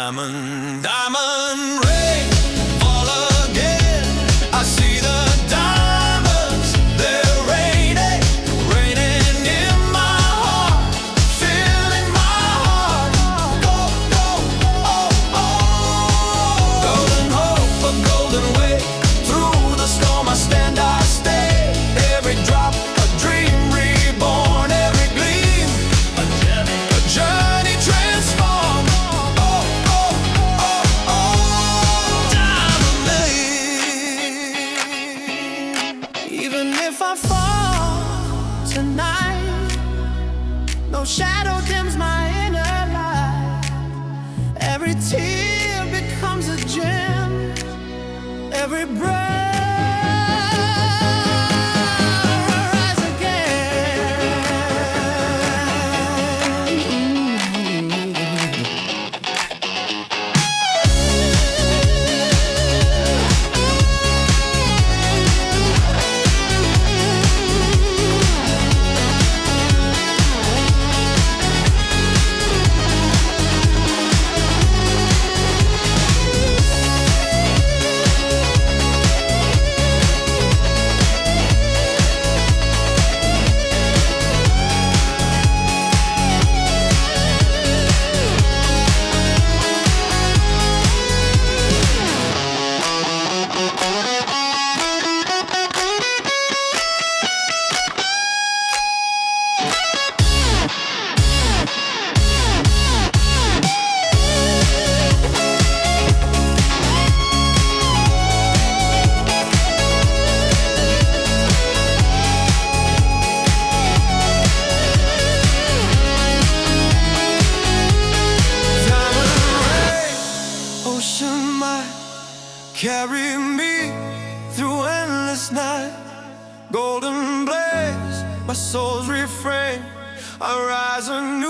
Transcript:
diamond, diamond rain, fall again. I see the diamonds, they're raining, raining in my heart, filling my heart. Gold, gold, oh, oh. Golden hope, a golden way. Through the storm I stand, I stay. Every drop, a dream reborn. Every gleam, a journey transformed. Oh, oh, oh, oh. Diamond lane. Even if I fall tonight, no shadow dims my inner light. Every tear becomes a gem. Every breath rise again. Ocean might carry me through endless night. Golden blaze, my soul's refrain. I rise anew.